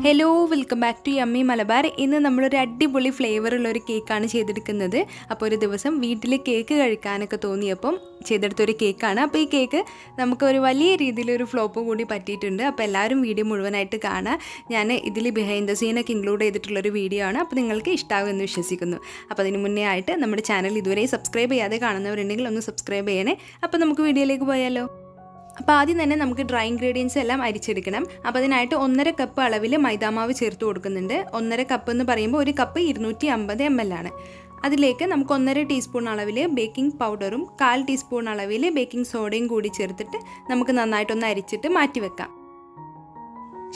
Hello welcome back to yummy Malabar. ഇന്ന് നമ്മളൊരു അടിപൊളി ഫ്ലേവറുള്ളൊരു കേക്കാണ് ചെയ്തെടുക്കുന്നത്. അപ്പോൾ ഒരു ദിവസം വീട്ടിൽ കേക്ക് കഴിക്കാനൊക്കെ തോന്നിയപ്പം ചെയ്തെടുത്തൊരു കേക്കാണ്. അപ്പോൾ ഈ കേക്ക് നമുക്കൊരു വലിയ രീതിയിലൊരു ഫ്ലോപ്പ് കൂടി പറ്റിയിട്ടുണ്ട്. അപ്പോൾ എല്ലാവരും വീഡിയോ മുഴുവനായിട്ട് കാണാം. ഞാൻ ഇതിൽ ബിഹൈൻഡ് ദ സീനൊക്കെ ഇൻക്ലൂഡ് ചെയ്തിട്ടുള്ളൊരു വീഡിയോ ആണ്. അപ്പോൾ നിങ്ങൾക്ക് ഇഷ്ടമാകുമെന്ന് വിശ്വസിക്കുന്നു. അപ്പോൾ അതിന് മുന്നേ ആയിട്ട് നമ്മുടെ ചാനൽ ഇതുവരെ സബ്സ്ക്രൈബ് ചെയ്യാതെ കാണുന്നവരുണ്ടെങ്കിൽ ഒന്ന് സബ്സ്ക്രൈബ് ചെയ്യണേ. അപ്പോൾ നമുക്ക് വീഡിയോയിലേക്ക് പോയാലോ. അപ്പോൾ ആദ്യം തന്നെ നമുക്ക് ഡ്രൈ ഇൻഗ്രീഡിയൻസ് എല്ലാം അരിച്ചെടുക്കണം. അപ്പോൾ അതിനായിട്ട് 1.5 കപ്പ് അളവിൽ മൈദാമാവ് ചേർത്ത് കൊടുക്കുന്നുണ്ട്. 1.5 കപ്പ് എന്ന് പറയുമ്പോൾ ഒരു കപ്പ് 250 ml ആണ്. അതിലേക്ക് നമുക്ക് 1.5 ടീസ്പൂൺ അളവിൽ ബേക്കിംഗ് പൗഡറും 1/4 ടീസ്പൂൺ അളവിൽ ബേക്കിംഗ് സോഡയും കൂടി ചേർത്തിട്ട് നമുക്ക് നന്നായിട്ടൊന്ന് അരിച്ചിട്ട് മാറ്റി വെക്കാം.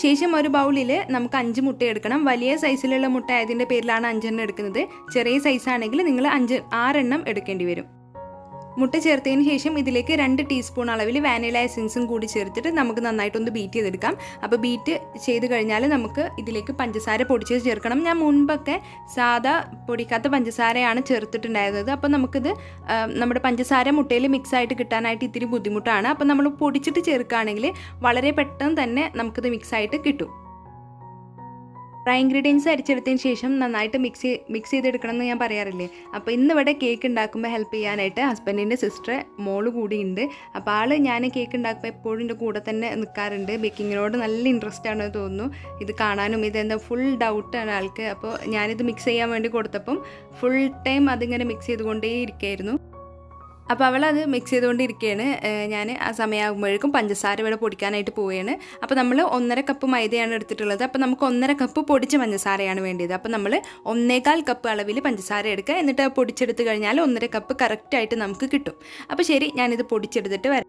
ശേഷം ഒരു ബൗളിൽ നമുക്ക് 5 മുട്ട എടുക്കണം. വലിയ സൈസിലുള്ള മുട്ട ആയതിൻ്റെ പേരിലാണ് 5 എണ്ണം എടുക്കുന്നത്. ചെറിയ സൈസാണെങ്കിൽ നിങ്ങൾ 6 എണ്ണം എടുക്കേണ്ടി വരും. മുട്ട ചേർത്തതിന് ശേഷം ഇതിലേക്ക് 2 ടീസ്പൂൺ അളവിൽ വാനില എസൻസും കൂടി ചേർത്തിട്ട് നമുക്ക് നന്നായിട്ടൊന്ന് ബീറ്റ് ചെയ്തെടുക്കാം. അപ്പോൾ ബീറ്റ് ചെയ്ത് കഴിഞ്ഞാൽ നമുക്ക് ഇതിലേക്ക് പഞ്ചസാര പൊടിച്ച് ചേർക്കണം. ഞാൻ മുൻപൊക്കെ സാധാ പൊടിക്കാത്ത പഞ്ചസാരയാണ് ചേർത്തിട്ടുണ്ടായിരുന്നത്. അപ്പോൾ നമുക്കിത് നമ്മുടെ പഞ്ചസാര മുട്ടയിൽ മിക്സായിട്ട് കിട്ടാനായിട്ട് ഇത്തിരി ബുദ്ധിമുട്ടാണ്. അപ്പോൾ നമ്മൾ പൊടിച്ചിട്ട് ചേർക്കുകയാണെങ്കിൽ വളരെ പെട്ടെന്ന് തന്നെ നമുക്കിത് മിക്സായിട്ട് കിട്ടും. ഡ്രൈ ഇൻഗ്രീഡിയൻസ് അരിച്ചെടുത്തതിന് ശേഷം നന്നായിട്ട് മിക്സ് ചെയ്തെടുക്കണം എന്ന് ഞാൻ പറയാറില്ലേ. അപ്പോൾ ഇന്നിവിടെ കേക്ക് ഉണ്ടാക്കുമ്പോൾ ഹെൽപ്പ് ചെയ്യാനായിട്ട് ഹസ്ബൻഡിൻ്റെ സിസ്റ്റർ മോള് കൂടിയുണ്ട്. അപ്പോൾ ആൾ ഞാൻ കേക്ക് ഉണ്ടാക്കുമ്പോൾ എപ്പോഴും എൻ്റെ കൂടെ തന്നെ നിൽക്കാറുണ്ട്. ബേക്കിങ്ങിനോട് നല്ല ഇൻട്രസ്റ്റ് ആണെന്ന് തോന്നുന്നു. ഇത് കാണാനും ഇതെന്താ ഫുൾ ഡൗട്ടാണ് ആൾക്ക്. അപ്പോൾ ഞാനിത് മിക്സ് ചെയ്യാൻ വേണ്ടി കൊടുത്തപ്പം ഫുൾ ടൈം അതിങ്ങനെ മിക്സ് ചെയ്തുകൊണ്ടേ ഇരിക്കുകയായിരുന്നു. അപ്പോൾ അവളത് മിക്സ് ചെയ്തുകൊണ്ടിരിക്കുകയാണ്. ഞാൻ ആ സമയമാകുമ്പോഴേക്കും പഞ്ചസാര ഇവിടെ പൊടിക്കാനായിട്ട് പോവുകയാണ്. അപ്പോൾ നമ്മൾ 1.5 കപ്പ് മൈദയാണ് എടുത്തിട്ടുള്ളത്. അപ്പോൾ നമുക്ക് 1.5 കപ്പ് പൊടിച്ച പഞ്ചസാരയാണ് വേണ്ടത്. അപ്പോൾ നമ്മൾ 1.25 കപ്പ് അളവിൽ പഞ്ചസാര എടുക്കുക. എന്നിട്ട് പൊടിച്ചെടുത്ത് കഴിഞ്ഞാൽ 1.5 കപ്പ് കറക്റ്റായിട്ട് നമുക്ക് കിട്ടും. അപ്പോൾ ശരി, ഞാനിത് പൊടിച്ചെടുത്തിട്ട് വരാം.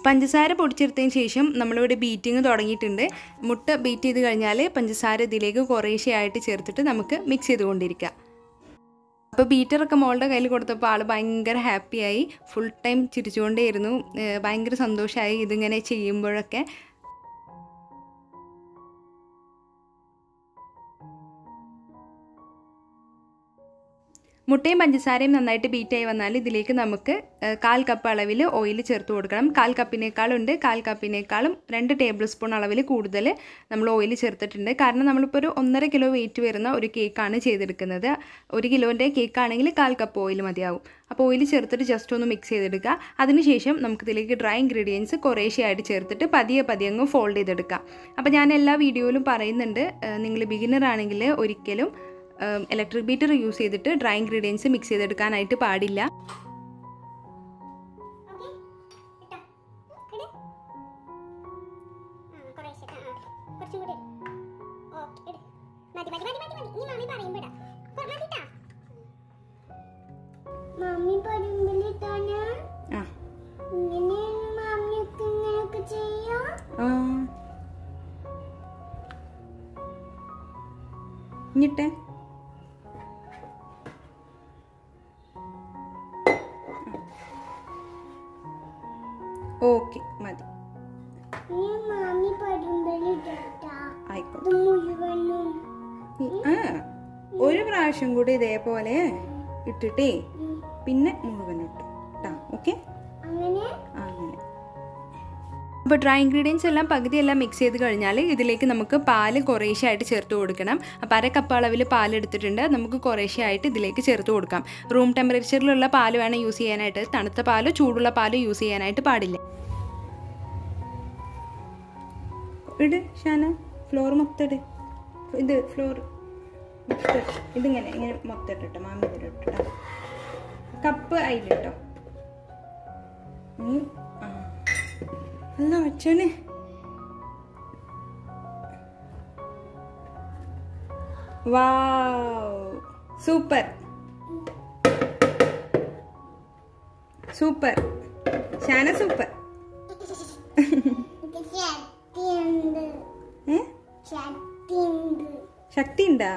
പഞ്ചസാര പൊടിച്ചെടുത്തതിന് ശേഷം നമ്മളിവിടെ ബീറ്റിങ് തുടങ്ങിയിട്ടുണ്ട്. മുട്ട ബീറ്റ് ചെയ്ത് കഴിഞ്ഞാൽ പഞ്ചസാര ഇതിലേക്ക് കുറേശ്ശെയായിട്ട് ചേർത്തിട്ട് നമുക്ക് മിക്സ് ചെയ്തുകൊണ്ടിരിക്കാം. അപ്പോൾ ബീറ്ററൊക്കെ മോളുടെ കയ്യിൽ കൊടുത്തപ്പോൾ ആൾ ഭയങ്കര ഹാപ്പിയായി. ഫുൾ ടൈം ചിരിച്ചുകൊണ്ടേയിരുന്നു. ഭയങ്കര സന്തോഷമായി ഇതിങ്ങനെ ചെയ്യുമ്പോഴൊക്കെ. മുട്ടയും പഞ്ചസാരയും നന്നായിട്ട് ബീറ്റായി വന്നാൽ ഇതിലേക്ക് നമുക്ക് 1/4 കപ്പ് അളവിൽ ഓയിൽ ചേർത്ത് കൊടുക്കണം. 1/4 കപ്പിനേക്കാളുണ്ട് 1/4 കപ്പിനേക്കാളും 2 ടേബിൾ സ്പൂൺ അളവിൽ കൂടുതൽ നമ്മൾ ഓയിൽ ചേർത്തിട്ടുണ്ട്. കാരണം നമ്മളിപ്പോൾ ഒരു 1.5 കിലോ വെയിറ്റ് വരുന്ന ഒരു കേക്കാണ് ചെയ്തെടുക്കുന്നത്. 1 കിലോൻ്റെ കേക്കാണെങ്കിൽ 1/4 കപ്പ് ഓയിൽ മതിയാവും. അപ്പോൾ ഓയിൽ ചേർത്തിട്ട് ജസ്റ്റ് ഒന്ന് മിക്സ് ചെയ്തെടുക്കുക. അതിനുശേഷം നമുക്കിതിലേക്ക് ഡ്രൈ ഇൻഗ്രീഡിയൻസ് കുറേശ്ശെയായിട്ട് ചേർത്തിട്ട് പതിയെ അങ്ങ് ഫോൾഡ് ചെയ്തെടുക്കാം. അപ്പോൾ ഞാൻ എല്ലാ വീഡിയോയിലും പറയുന്നുണ്ട്, നിങ്ങൾ ബിഗിനർ ആണെങ്കിൽ ഒരിക്കലും ഇലക്ട്രിക് ബീറ്റർ യൂസ് ചെയ്തിട്ട് ഡ്രൈ ഇൻഗ്രീഡിയൻസ് മിക്സ് ചെയ്തെടുക്കാനായിട്ട് പാടില്ല. എന്നിട്ട് ഓക്കെ മതി. ആയിക്കോട്ടെ, ഒരു പ്രാവശ്യം കൂടി ഇതേപോലെ ഇട്ടിട്ടേ പിന്നെ മുഴുവൻ ഇട്ടു കേട്ടോ. ഓക്കെ, അങ്ങനെ. അപ്പോൾ ഡ്രൈ ഇൻഗ്രീഡിയൻസ് എല്ലാം പകുതിയെല്ലാം മിക്സ് ചെയ്ത് കഴിഞ്ഞാൽ ഇതിലേക്ക് നമുക്ക് പാല് കുറേശ്ശെയായിട്ട് ചേർത്ത് കൊടുക്കണം. അപ്പോൾ 1/2 കപ്പ് അളവിൽ പാൽ എടുത്തിട്ടുണ്ട്. നമുക്ക് കുറേശ്ശെയായിട്ട് ഇതിലേക്ക് ചേർത്ത് കൊടുക്കാം. റൂം ടെമ്പറേച്ചറിലുള്ള പാല് വേണം യൂസ് ചെയ്യാനായിട്ട്. തണുത്ത പാലോ ചൂടുള്ള പാലോ യൂസ് ചെയ്യാനായിട്ട് പാടില്ല. ഇട് ഷാന, ഫ്ലോർ മൊത്തം ഇട്. ഇത് ഫ്ലോർ ഇതിങ്ങനെ ഇങ്ങനെ മൊത്തം ഇട്ടോ. മാമി ഇട്ടോ. കപ്പ് അതിലിട്ടോ. അല്ല അച്ഛന് വാവ്, സൂപ്പർ സൂപ്പർ ഷാന, സൂപ്പർ. ശക്തി ഉണ്ടാ?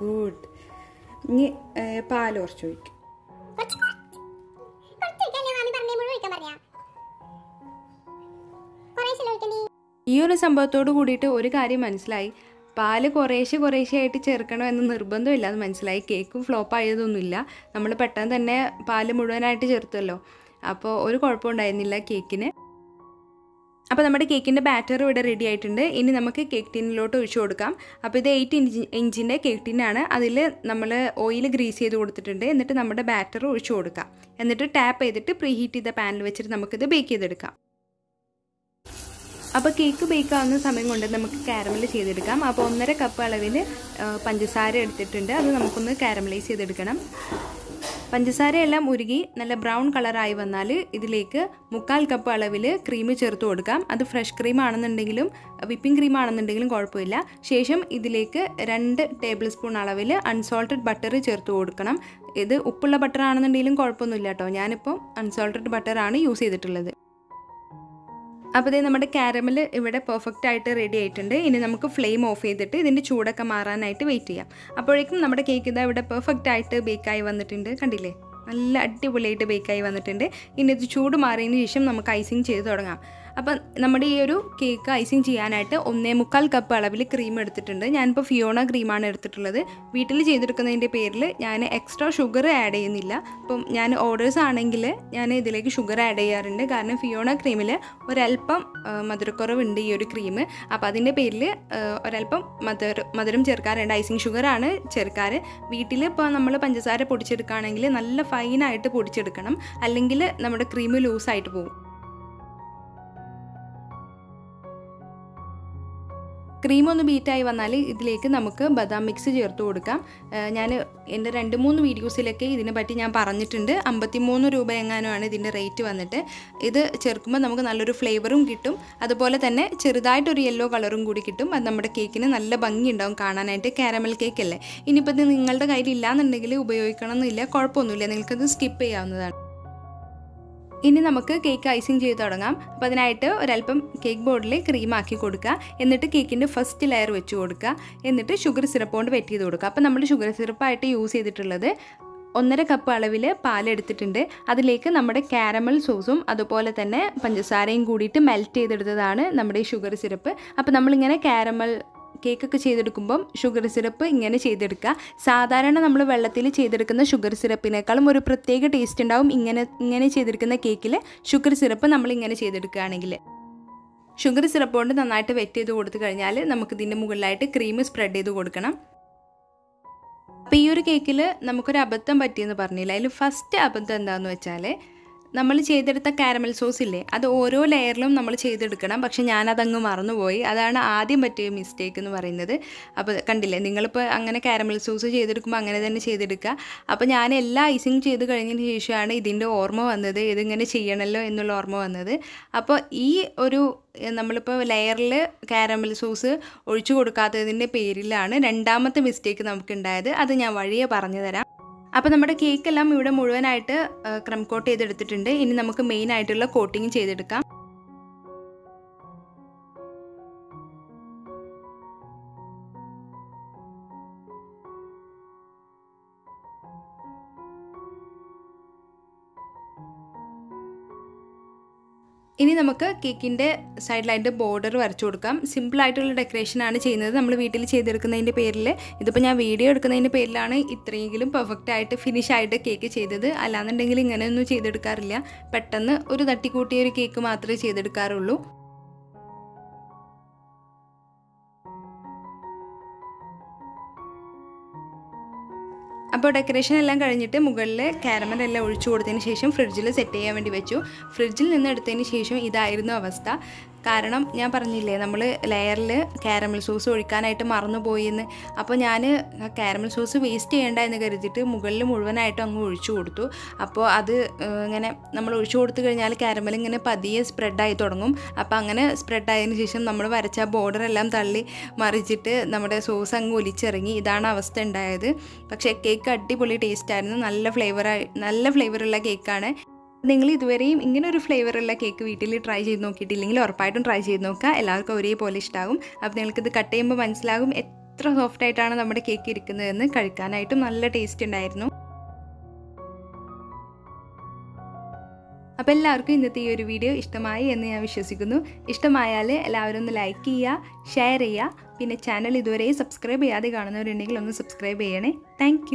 ഗുഡ്. ഇനി പാല് കുറച്ച് ഒഴിക്കും. ഈ ഒരു സംഭവത്തോട് കൂടിയിട്ട് ഒരു കാര്യം മനസ്സിലായി. പാല് കുറേശ്ശെയായിട്ട് ചേർക്കണം എന്ന് നിർബന്ധമില്ലാതെ മനസ്സിലായി. കേക്ക് ഫ്ലോപ്പ് ആയതൊന്നുമില്ല. നമ്മൾ പെട്ടെന്ന് തന്നെ പാല് മുഴുവനായിട്ട് ചേർത്തല്ലോ. അപ്പോൾ ഒരു കുഴപ്പമുണ്ടായിരുന്നില്ല കേക്കിന്. അപ്പോൾ നമ്മുടെ കേക്കിൻ്റെ ബാറ്റർ ഇവിടെ റെഡി ആയിട്ടുണ്ട്. ഇനി നമുക്ക് കേക്ക് ടിന്നിലോട്ട് ഒഴിച്ചു കൊടുക്കാം. അപ്പോൾ ഇത് 8 ഇഞ്ചിൻ്റെ കേക്ക് ടിന്നാണ്. അതിൽ നമ്മൾ ഓയിൽ ഗ്രീസ് ചെയ്ത് കൊടുത്തിട്ടുണ്ട്. എന്നിട്ട് നമ്മുടെ ബാറ്റർ ഒഴിച്ചു കൊടുക്കാം. എന്നിട്ട് ടാപ്പ് ചെയ്തിട്ട് പ്രീ ഹീറ്റ് ചെയ്ത പാനിൽ വെച്ചിട്ട് നമുക്കിത് ബേക്ക് ചെയ്തെടുക്കാം. അപ്പോൾ കേക്ക് ബേക്ക് ആവുന്ന സമയം കൊണ്ട് നമുക്ക് കാരമൽ ചെയ്തെടുക്കാം. അപ്പോൾ 1.5 കപ്പ് അളവിൽ പഞ്ചസാര എടുത്തിട്ടുണ്ട്. അത് നമുക്കൊന്ന് കാരമലൈസ് ചെയ്തെടുക്കണം. പഞ്ചസാരയെല്ലാം ഉരുകി നല്ല ബ്രൗൺ കളറായി വന്നാൽ ഇതിലേക്ക് 3/4 കപ്പ് അളവിൽ ക്രീം ചേർത്ത് കൊടുക്കാം. അത് ഫ്രഷ് ക്രീം ആണെന്നുണ്ടെങ്കിലും വിപ്പിംഗ് ക്രീം ആണെന്നുണ്ടെങ്കിലും കുഴപ്പമില്ല. ശേഷം ഇതിലേക്ക് 2 ടേബിൾ സ്പൂൺ അളവിൽ അൺസോൾട്ടഡ് ബട്ടർ ചേർത്ത് കൊടുക്കണം. ഇത് ഉപ്പുള്ള ബട്ടർ ആണെന്നുണ്ടെങ്കിലും കുഴപ്പമൊന്നുമില്ല കേട്ടോ. ഞാനിപ്പോൾ അൺസോൾട്ടഡ് ബട്ടറാണ് യൂസ് ചെയ്തിട്ടുള്ളത്. അപ്പോൾ ഇതേ നമ്മുടെ കാരമൽ ഇവിടെ പെർഫെക്റ്റ് ആയിട്ട് റെഡി ആയിട്ടുണ്ട്. ഇനി നമുക്ക് ഫ്ലെയിം ഓഫ് ചെയ്തിട്ട് ഇതിൻ്റെ ചൂടൊക്കെ മാറാനായിട്ട് വെയിറ്റ് ചെയ്യാം. അപ്പോഴേക്കും നമ്മുടെ കേക്ക് ഇതാ ഇവിടെ പെർഫെക്റ്റ് ആയിട്ട് ബേക്കായി വന്നിട്ടുണ്ട്. കണ്ടില്ലേ, നല്ല അടിപൊളിയായിട്ട് ബേക്കായി വന്നിട്ടുണ്ട്. ഇനി ഇത് ചൂട് മാറിയതിന് ശേഷം നമുക്ക് ഐസിങ് ചെയ്ത് തുടങ്ങാം. അപ്പം നമ്മുടെ ഈ ഒരു കേക്ക് ഐസിങ് ചെയ്യാനായിട്ട് 1.25 കപ്പ് അളവിൽ ക്രീം എടുത്തിട്ടുണ്ട്. ഞാനിപ്പോൾ ഫിയോണ ക്രീമാണ് എടുത്തിട്ടുള്ളത്. വീട്ടിൽ ചെയ്തെടുക്കുന്നതിൻ്റെ പേരിൽ ഞാൻ എക്സ്ട്രാ ഷുഗർ ആഡ് ചെയ്യുന്നില്ല. അപ്പം ഞാൻ ഓർഡേഴ്സ് ആണെങ്കിൽ ഞാൻ ഇതിലേക്ക് ഷുഗർ ആഡ് ചെയ്യാറുണ്ട്. കാരണം ഫിയോണ ക്രീമിൽ ഒരല്പം മധുരക്കുറവുണ്ട് ഈ ഒരു ക്രീം. അപ്പോൾ അതിൻ്റെ പേരിൽ ഒരല്പം മധുരം ചേർക്കാറുണ്ട്. ഐസിങ് ഷുഗറാണ് ചേർക്കാറ്. വീട്ടിൽ ഇപ്പോൾ നമ്മൾ പഞ്ചസാര പൊടിച്ചെടുക്കുകയാണെങ്കിൽ നല്ല ഫൈനായിട്ട് പൊടിച്ചെടുക്കണം, അല്ലെങ്കിൽ നമ്മുടെ ക്രീം ലൂസായിട്ട് പോകും. ക്രീം ഒന്ന് ബീറ്റായി വന്നാൽ ഇതിലേക്ക് നമുക്ക് ബദാം മിക്സ് ചേർത്ത് കൊടുക്കാം. ഞാൻ എൻ്റെ 2-3 വീഡിയോസിലൊക്കെ ഇതിനെ പറ്റി ഞാൻ പറഞ്ഞിട്ടുണ്ട്. 53 രൂപ എങ്ങാനുമാണ് ഇതിൻ്റെ റേറ്റ് വന്നിട്ട്. ഇത് ചേർക്കുമ്പോൾ നമുക്ക് നല്ലൊരു ഫ്ലേവറും കിട്ടും. അതുപോലെ തന്നെ ചെറുതായിട്ടൊരു യെല്ലോ കളറും കൂടി കിട്ടും. അത് നമ്മുടെ കേക്കിന് നല്ല ഭംഗി ഉണ്ടാവും കാണാനായിട്ട്. കാരമൽ കേക്ക് അല്ലേ. ഇനിയിപ്പോൾ ഇത് നിങ്ങളുടെ കയ്യിൽ ഇല്ലാന്നുണ്ടെങ്കിൽ ഉപയോഗിക്കണം എന്നില്ല, കുഴപ്പമൊന്നുമില്ല, നിങ്ങൾക്കത് സ്കിപ്പ് ചെയ്യാവുന്നതാണ്. ഇനി നമുക്ക് കേക്ക് ഐസിങ് ചെയ്ത് തുടങ്ങാം. അപ്പോൾ അതിനായിട്ട് ഒരല്പം കേക്ക് ബോർഡിൽ ക്രീമാക്കി കൊടുക്കുക. എന്നിട്ട് കേക്കിൻ്റെ ഫസ്റ്റ് ലെയർ വെച്ച് കൊടുക്കുക. എന്നിട്ട് ഷുഗർ സിറപ്പ് കൊണ്ട് വെറ്റ് ചെയ്ത് കൊടുക്കുക. അപ്പോൾ നമ്മൾ ഷുഗർ സിറപ്പായിട്ട് യൂസ് ചെയ്തിട്ടുള്ളത് 1.5 കപ്പ് അളവിൽ പാലെടുത്തിട്ടുണ്ട്. അതിലേക്ക് നമ്മുടെ കാരമൽ സോസും അതുപോലെ തന്നെ പഞ്ചസാരയും കൂടിയിട്ട് മെൽറ്റ് ചെയ്തെടുത്തതാണ് നമ്മുടെ ഈ ഷുഗർ സിറപ്പ്. അപ്പോൾ നമ്മളിങ്ങനെ കാരമൽ കേക്കൊക്കെ ചെയ്തെടുക്കുമ്പം ഷുഗർ സിറപ്പ് ഇങ്ങനെ ചെയ്തെടുക്കുക. സാധാരണ നമ്മൾ വെള്ളത്തിൽ ചെയ്തെടുക്കുന്ന ഷുഗർ സിറപ്പിനേക്കാളും ഒരു പ്രത്യേക ടേസ്റ്റ് ഉണ്ടാവും ഇങ്ങനെ ചെയ്തെടുക്കുന്ന കേക്കിൽ ഷുഗർ സിറപ്പ് നമ്മളിങ്ങനെ ചെയ്തെടുക്കുകയാണെങ്കിൽ. ഷുഗർ സിറപ്പ് കൊണ്ട് നന്നായിട്ട് വെറ്റ് ചെയ്ത് കൊടുത്തു കഴിഞ്ഞാൽ നമുക്കിതിൻ്റെ മുകളിലായിട്ട് ക്രീം സ്പ്രെഡ് ചെയ്ത് കൊടുക്കണം. അപ്പോൾ ഈ ഒരു കേക്കിൽ നമുക്കൊരു അബദ്ധം പറ്റിയെന്ന് പറഞ്ഞില്ല. അതിൽ ഫസ്റ്റ് അബദ്ധം എന്താണെന്ന് വെച്ചാൽ, നമ്മൾ ചെയ്തെടുത്ത കാരമൽ സോസ് ഇല്ലേ, അത് ഓരോ ലെയറിലും നമ്മൾ ചെയ്തെടുക്കണം. പക്ഷെ ഞാനതങ്ങ് മറന്നുപോയി. അതാണ് ആദ്യം പറ്റിയ മിസ്റ്റേക്ക് എന്ന് പറയുന്നത്. അപ്പോൾ കണ്ടില്ലേ, നിങ്ങളിപ്പോൾ അങ്ങനെ കാരമൽ സോസ് ചെയ്തെടുക്കുമ്പോൾ അങ്ങനെ തന്നെ ചെയ്തെടുക്കുക. അപ്പോൾ ഞാൻ എല്ലാം ഐസിങ് ചെയ്ത് കഴിഞ്ഞതിന് ശേഷമാണ് ഇതിൻ്റെ ഓർമ്മ വന്നത്, ഇതിങ്ങനെ ചെയ്യണമല്ലോ എന്നുള്ള ഓർമ്മ വന്നത്. അപ്പോൾ ഈ ഒരു നമ്മളിപ്പോൾ ലെയറിൽ കാരമൽ സോസ് ഒഴിച്ചു കൊടുക്കാത്തതിൻ്റെ പേരിലാണ് രണ്ടാമത്തെ മിസ്റ്റേക്ക് നമുക്കുണ്ടായത്. അത് ഞാൻ വഴിയെ പറഞ്ഞു തരാം. അപ്പോൾ നമ്മുടെ കേക്കെല്ലാം ഇവിടെ മുഴുവനായിട്ട് ക്രം കോട്ട് ചെയ്തെടുത്തിട്ടുണ്ട്. ഇനി നമുക്ക് മെയിൻ ആയിട്ടുള്ള കോട്ടിങ് ചെയ്തെടുക്കാം. ഇനി നമുക്ക് കേക്കിൻ്റെ സൈഡിലായിട്ട് ബോർഡർ വരച്ചു കൊടുക്കാം. സിമ്പിളായിട്ടുള്ള ഡെക്കറേഷനാണ് ചെയ്യുന്നത് നമ്മൾ വീട്ടിൽ ചെയ്തെടുക്കുന്നതിൻ്റെ പേരിൽ. ഇതിപ്പോൾ ഞാൻ വീഡിയോ എടുക്കുന്നതിൻ്റെ പേരിലാണ് ഇത്രയെങ്കിലും പെർഫെക്റ്റായിട്ട് ഫിനിഷായിട്ട് കേക്ക് ചെയ്തത്. അല്ലാന്നുണ്ടെങ്കിൽ ഇങ്ങനെയൊന്നും ചെയ്തെടുക്കാറില്ല. പെട്ടെന്ന് ഒരു തട്ടിക്കൂട്ടിയ ഒരു കേക്ക് മാത്രമേ ചെയ്തെടുക്കാറുള്ളൂ. അപ്പോൾ ഡെക്കറേഷൻ എല്ലാം കഴിഞ്ഞിട്ട് മുകളിൽ കാരമൽ എല്ലാം ഒഴിച്ചു കൊടുത്തതിന് ശേഷം ഫ്രിഡ്ജിൽ സെറ്റ് ചെയ്യാൻ വേണ്ടി വെച്ചു. ഫ്രിഡ്ജിൽ നിന്ന് എടുത്തതിന് ശേഷം ഇതായിരുന്നു അവസ്ഥ. കാരണം ഞാൻ പറഞ്ഞില്ലേ, നമ്മൾ ലെയറിൽ കാരമൽ സോസ് ഒഴിക്കാനായിട്ട് മറന്നുപോയി എന്ന്. അപ്പോൾ ഞാൻ കാരമൽ സോസ് വേസ്റ്റ് ചെയ്യേണ്ട എന്ന് കരുതിയിട്ട് മുകളിൽ മുഴുവനായിട്ടും അങ്ങ് ഒഴിച്ചു കൊടുത്തു. അപ്പോൾ അത് ഇങ്ങനെ നമ്മൾ ഒഴിച്ചു കൊടുത്തു കഴിഞ്ഞാൽ കാരമൽ ഇങ്ങനെ പതിയെ സ്പ്രെഡായി തുടങ്ങും. അപ്പോൾ അങ്ങനെ സ്പ്രെഡായതിന് ശേഷം നമ്മൾ വരച്ച ബോർഡറെല്ലാം തള്ളി മറിച്ചിട്ട് നമ്മുടെ സോസ് അങ്ങ് ഒലിച്ചിറങ്ങി. ഇതാണ് അവസ്ഥ ഉണ്ടായത്. പക്ഷേ കേക്ക് അടിപൊളി ടേസ്റ്റായിരുന്നു. നല്ല ഫ്ലേവറുള്ള കേക്കാണ്. നിങ്ങൾ ഇതുവരെയും ഇങ്ങനെ ഒരു ഫ്ലേവറുള്ള കേക്ക് വീട്ടിൽ ട്രൈ ചെയ്ത് നോക്കിയിട്ടില്ലെങ്കിൽ ഉറപ്പായിട്ടും ട്രൈ ചെയ്ത് നോക്കുക. എല്ലാവർക്കും ഒരേപോലെ ഇഷ്ടമാകും. അപ്പോൾ നിങ്ങൾക്കിത് കട്ട് ചെയ്യുമ്പോൾ മനസ്സിലാകും എത്ര സോഫ്റ്റായിട്ടാണ് നമ്മുടെ കേക്ക് ഇരിക്കുന്നതെന്ന്. കഴിക്കാനായിട്ടും നല്ല ടേസ്റ്റ് ഉണ്ടായിരുന്നു. അപ്പോൾ എല്ലാവർക്കും ഇന്നത്തെ ഈ ഒരു വീഡിയോ ഇഷ്ടമായി എന്ന് ഞാൻ വിശ്വസിക്കുന്നു. ഇഷ്ടമായാൽ എല്ലാവരും ഒന്ന് ലൈക്ക് ചെയ്യുക, ഷെയർ ചെയ്യുക. പിന്നെ ചാനൽ ഇതുവരെ സബ്സ്ക്രൈബ് ചെയ്യാതെ കാണുന്നവരുണ്ടെങ്കിൽ ഒന്ന് സബ്സ്ക്രൈബ് ചെയ്യണേ. താങ്ക്